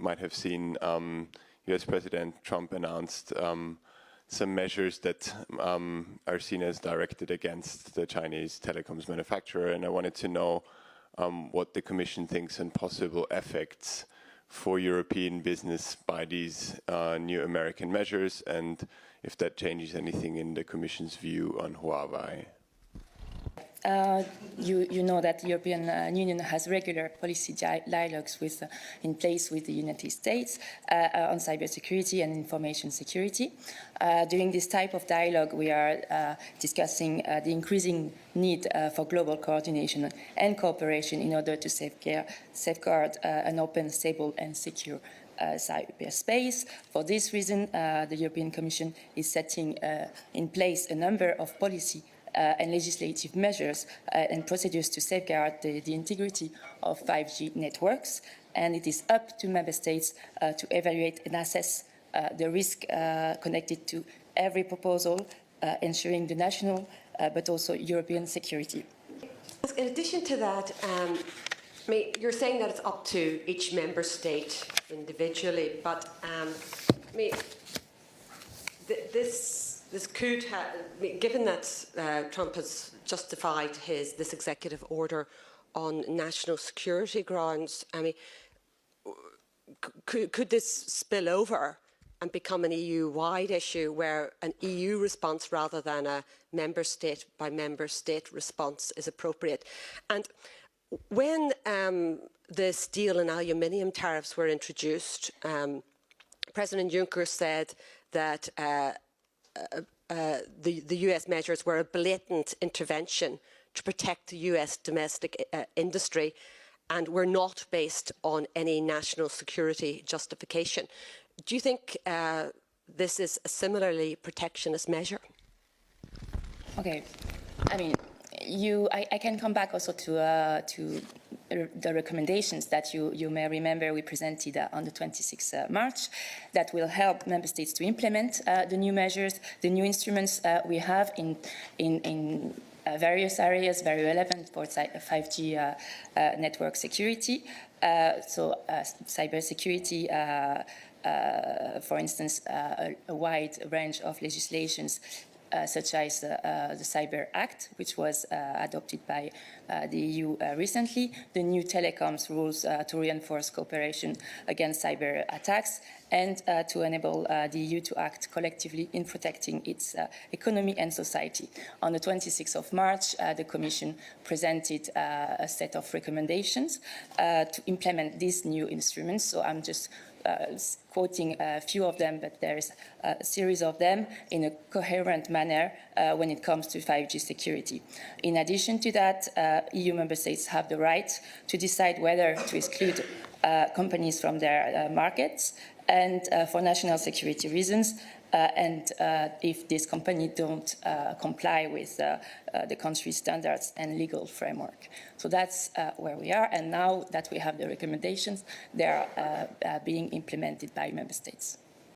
might have seen US President Trump announced some measures that are seen as directed against the Chinese telecoms manufacturer, and I wanted to know what the Commission thinks on possible effects for European business by these new American measures, and if that changes anything in the Commission's view on Huawei. You know that the European Union has regular policy dialogues in place with the United States on cybersecurity and information security. During this type of dialogue, we are discussing the increasing need for global coordination and cooperation in order to safeguard an open, stable, and secure cyberspace. For this reason, the European Commission is setting in place a number of policy and legislative measures and procedures to safeguard the integrity of 5G networks. And it is up to member states to evaluate and assess the risk connected to every proposal, ensuring the national but also European security. In addition to that, you're saying that it's up to each member state individually, but this could have, given that Trump has justified this executive order on national security grounds, could this spill over and become an EU-wide issue where an EU response rather than a member state by member state response is appropriate? And when the steel and aluminium tariffs were introduced, President Juncker said that the US measures were a blatant intervention to protect the US domestic industry and were not based on any national security justification. Do you think this is a similarly protectionist measure? Okay, I can come back also to the recommendations that you may remember we presented on the 26th March that will help member states to implement the new measures, the new instruments we have in various areas very relevant for 5G network security. So cyber security, for instance, a wide range of legislations such as the Cyber Act, which was adopted by the EU recently, the new telecoms rules to reinforce cooperation against cyber attacks, and to enable the EU to act collectively in protecting its economy and society. On the 26th of March, the Commission presented a set of recommendations to implement these new instruments. So I'm just quoting a few of them, but there's a series of them in a coherent manner when it comes to 5G security. In addition to that, EU member states have the right to decide whether to exclude companies from their markets and for national security reasons, and if this company don't comply with the country's standards and legal framework. So that's where we are, and now that we have the recommendations, they are being implemented by member states.